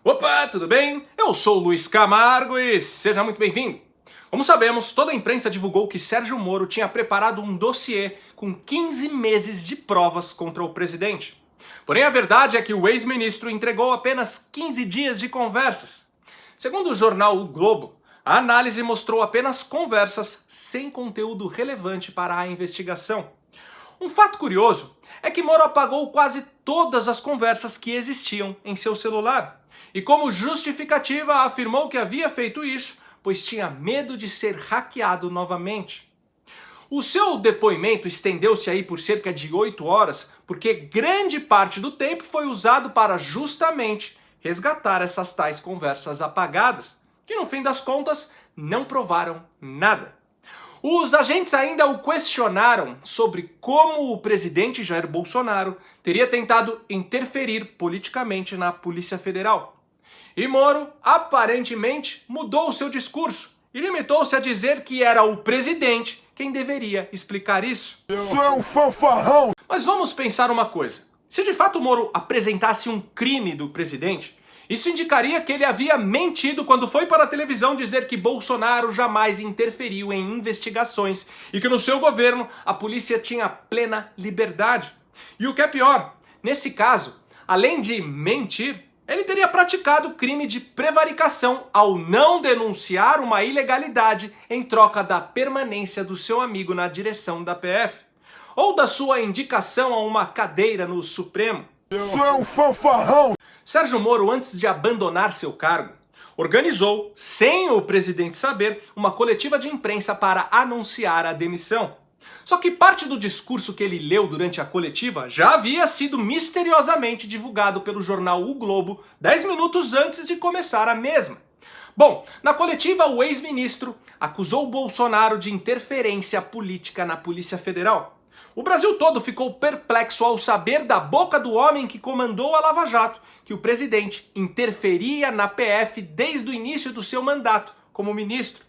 Opa, tudo bem? Eu sou o Luiz Camargo e seja muito bem-vindo. Como sabemos, toda a imprensa divulgou que Sérgio Moro tinha preparado um dossiê com 15 meses de provas contra o presidente. Porém, a verdade é que o ex-ministro entregou apenas 15 dias de conversas. Segundo o jornal O Globo, a análise mostrou apenas conversas sem conteúdo relevante para a investigação. Um fato curioso é que Moro apagou quase todas as conversas que existiam em seu celular. E como justificativa afirmou que havia feito isso, pois tinha medo de ser hackeado novamente. O seu depoimento estendeu-se aí por cerca de 8 horas, porque grande parte do tempo foi usado para justamente resgatar essas tais conversas apagadas, que no fim das contas não provaram nada. Os agentes ainda o questionaram sobre como o presidente Jair Bolsonaro teria tentado interferir politicamente na Polícia Federal. E Moro, aparentemente, mudou o seu discurso e limitou-se a dizer que era o presidente quem deveria explicar isso. Isso é um fanfarrão! Mas vamos pensar uma coisa. Se de fato Moro apresentasse um crime do presidente, isso indicaria que ele havia mentido quando foi para a televisão dizer que Bolsonaro jamais interferiu em investigações e que no seu governo a polícia tinha plena liberdade. E o que é pior, nesse caso, além de mentir, ele teria praticado crime de prevaricação ao não denunciar uma ilegalidade em troca da permanência do seu amigo na direção da PF, ou da sua indicação a uma cadeira no Supremo. Isso é um fanfarrão! Sérgio Moro, antes de abandonar seu cargo, organizou, sem o presidente saber, uma coletiva de imprensa para anunciar a demissão. Só que parte do discurso que ele leu durante a coletiva já havia sido misteriosamente divulgado pelo jornal O Globo 10 minutos antes de começar a mesma. Bom, na coletiva o ex-ministro acusou Bolsonaro de interferência política na Polícia Federal. O Brasil todo ficou perplexo ao saber da boca do homem que comandou a Lava Jato que o presidente interferia na PF desde o início do seu mandato como ministro.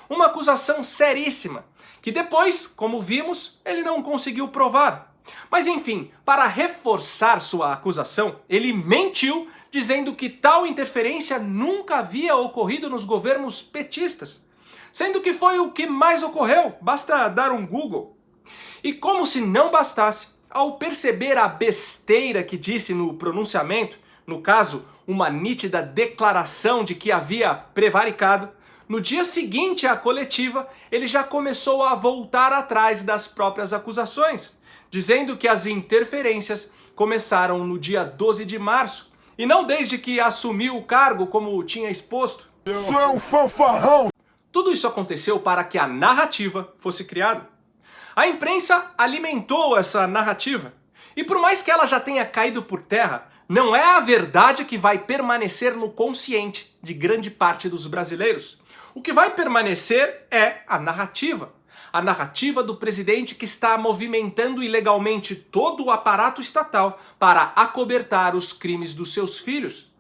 Uma acusação seríssima, que depois, como vimos, ele não conseguiu provar. Mas enfim, para reforçar sua acusação, ele mentiu dizendo que tal interferência nunca havia ocorrido nos governos petistas, sendo que foi o que mais ocorreu, basta dar um Google. E como se não bastasse, ao perceber a besteira que disse no pronunciamento, no caso, uma nítida declaração de que havia prevaricado, no dia seguinte à coletiva, ele já começou a voltar atrás das próprias acusações, dizendo que as interferências começaram no dia 12 de março, e não desde que assumiu o cargo como tinha exposto. Isso é um fanfarrão! Tudo isso aconteceu para que a narrativa fosse criada. A imprensa alimentou essa narrativa. E por mais que ela já tenha caído por terra, não é a verdade que vai permanecer no consciente de grande parte dos brasileiros. O que vai permanecer é a narrativa. A narrativa do presidente que está movimentando ilegalmente todo o aparato estatal para acobertar os crimes dos seus filhos.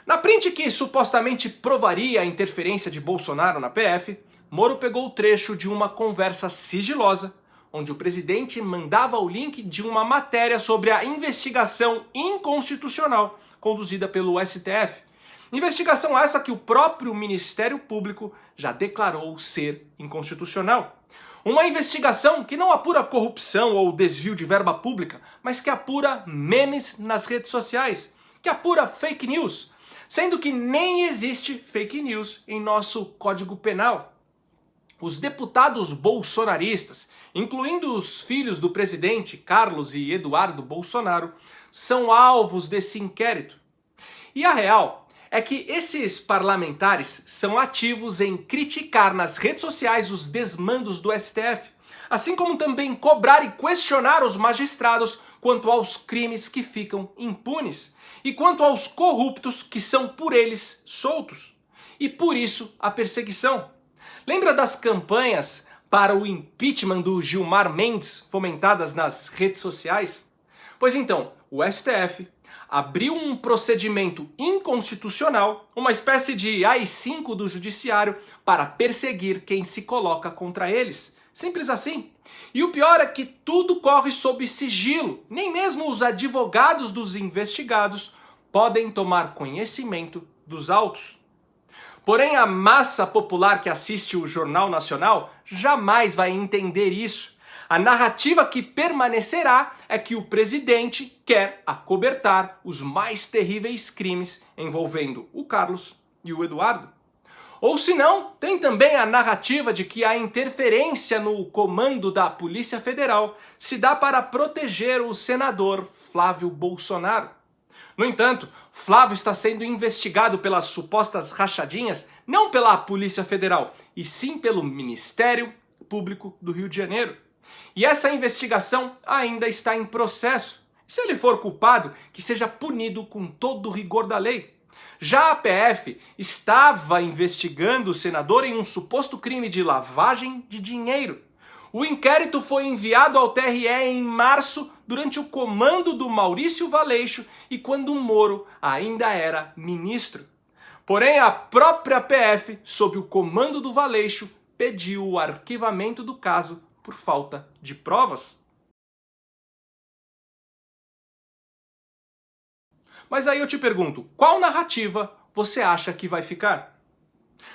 Na print que supostamente provaria a interferência de Bolsonaro na PF, Moro pegou o trecho de uma conversa sigilosa onde o presidente mandava o link de uma matéria sobre a investigação inconstitucional conduzida pelo STF. Investigação essa que o próprio Ministério Público já declarou ser inconstitucional. Uma investigação que não apura corrupção ou desvio de verba pública, mas que apura memes nas redes sociais, que apura fake news, sendo que nem existe fake news em nosso Código Penal. Os deputados bolsonaristas, incluindo os filhos do presidente Carlos e Eduardo Bolsonaro, são alvos desse inquérito. E a real é que esses parlamentares são ativos em criticar nas redes sociais os desmandos do STF, assim como também cobrar e questionar os magistrados quanto aos crimes que ficam impunes e quanto aos corruptos que são por eles soltos. E por isso a perseguição. Lembra das campanhas para o impeachment do Gilmar Mendes fomentadas nas redes sociais? Pois então, o STF abriu um procedimento inconstitucional, uma espécie de AI-5 do judiciário, para perseguir quem se coloca contra eles. Simples assim. E o pior é que tudo corre sob sigilo. Nem mesmo os advogados dos investigados podem tomar conhecimento dos autos. Porém, a massa popular que assiste o Jornal Nacional jamais vai entender isso. A narrativa que permanecerá é que o presidente quer acobertar os mais terríveis crimes envolvendo o Carlos e o Eduardo. Ou se não, tem também a narrativa de que a interferência no comando da Polícia Federal se dá para proteger o senador Flávio Bolsonaro. No entanto, Flávio está sendo investigado pelas supostas rachadinhas não pela Polícia Federal, e sim pelo Ministério Público do Rio de Janeiro. E essa investigação ainda está em processo. Se ele for culpado, que seja punido com todo o rigor da lei. Já a PF estava investigando o senador em um suposto crime de lavagem de dinheiro. O inquérito foi enviado ao TRE em março, durante o comando do Maurício Valeixo e quando o Moro ainda era ministro. Porém, a própria PF, sob o comando do Valeixo, pediu o arquivamento do caso por falta de provas. Mas aí eu te pergunto, qual narrativa você acha que vai ficar?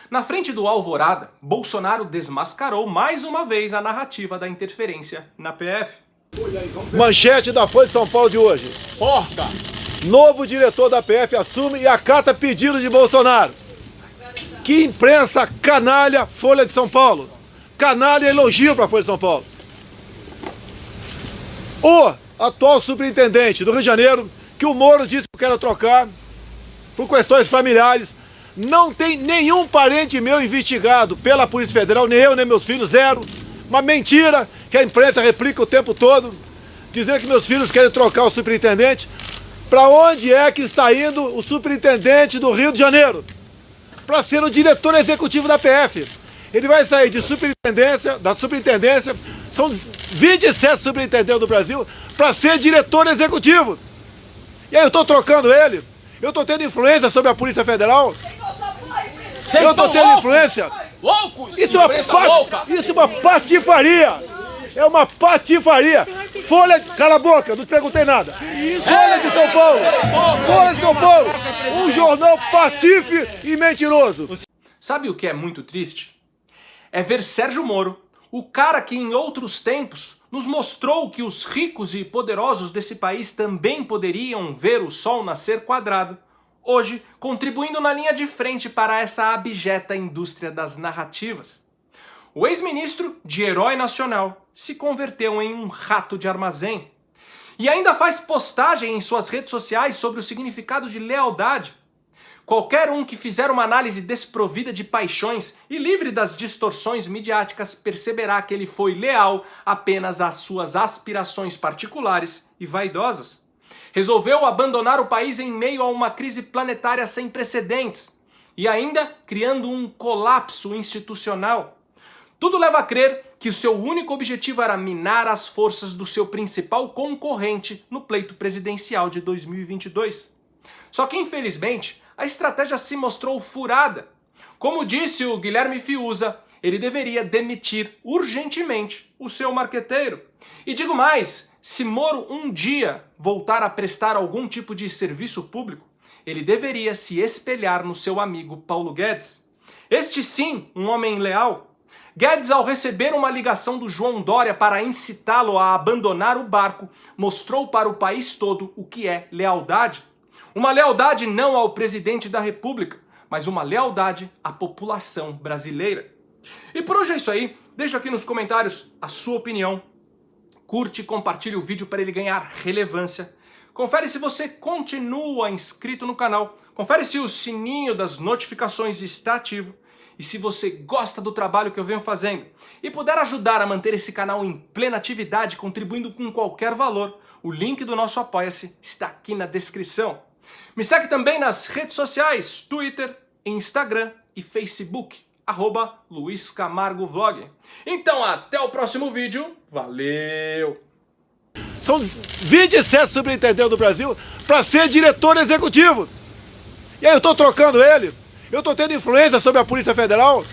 Na frente do Alvorada, Bolsonaro desmascarou mais uma vez a narrativa da interferência na PF. Manchete da Folha de São Paulo de hoje. Porca! Novo diretor da PF assume e acata pedido de Bolsonaro. Que imprensa canalha, Folha de São Paulo. Canalha elogio para a Folha de São Paulo. O atual superintendente do Rio de Janeiro, que o Moro disse que eu quero trocar por questões familiares, não tem nenhum parente meu investigado pela Polícia Federal, nem eu, nem meus filhos, zero. Uma mentira que a imprensa replica o tempo todo, dizendo que meus filhos querem trocar o superintendente. Para onde é que está indo o superintendente do Rio de Janeiro? Para ser o diretor executivo da PF. Ele vai sair de da superintendência, são 27 superintendentes do Brasil, para ser diretor executivo. E aí eu estou trocando ele, eu estou tendo influência sobre a Polícia Federal, eu estou tendo influência. Loucos! Isso é uma patifaria! É uma patifaria! Folha, cala a boca, não te perguntei nada. Folha de São Paulo! Folha de São Paulo! Um jornal patife e mentiroso! Sabe o que é muito triste? É ver Sérgio Moro, o cara que em outros tempos nos mostrou que os ricos e poderosos desse país também poderiam ver o sol nascer quadrado, hoje contribuindo na linha de frente para essa abjeta indústria das narrativas. O ex-ministro de herói nacional se converteu em um rato de armazém. E ainda faz postagem em suas redes sociais sobre o significado de lealdade. Qualquer um que fizer uma análise desprovida de paixões e livre das distorções midiáticas perceberá que ele foi leal apenas às suas aspirações particulares e vaidosas. Resolveu abandonar o país em meio a uma crise planetária sem precedentes e ainda criando um colapso institucional. Tudo leva a crer que o seu único objetivo era minar as forças do seu principal concorrente no pleito presidencial de 2022. Só que, infelizmente, a estratégia se mostrou furada. Como disse o Guilherme Fiuza, ele deveria demitir urgentemente o seu marqueteiro. E digo mais, se Moro um dia voltar a prestar algum tipo de serviço público, ele deveria se espelhar no seu amigo Paulo Guedes. Este sim, um homem leal. Guedes, ao receber uma ligação do João Dória para incitá-lo a abandonar o barco, mostrou para o país todo o que é lealdade. Uma lealdade não ao presidente da República, mas uma lealdade à população brasileira. E por hoje é isso aí. Deixa aqui nos comentários a sua opinião. Curte e compartilhe o vídeo para ele ganhar relevância. Confere se você continua inscrito no canal. Confere se o sininho das notificações está ativo. E se você gosta do trabalho que eu venho fazendo e puder ajudar a manter esse canal em plena atividade, contribuindo com qualquer valor, o link do nosso Apoia-se está aqui na descrição. Me segue também nas redes sociais, Twitter, Instagram e Facebook, @LuizCamargoVlog. Então até o próximo vídeo, valeu! São 27 superintendentes do Brasil para ser diretor executivo. E aí eu estou trocando ele, eu estou tendo influência sobre a Polícia Federal,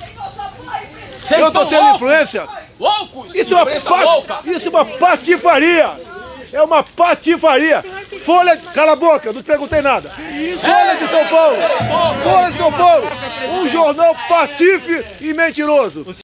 eu estou tendo influência. Loucos! Isso é uma patifaria! é uma patifaria. Folha, cala a boca, não te perguntei nada. Folha de São Paulo, Folha de São Paulo, um jornal patife e mentiroso.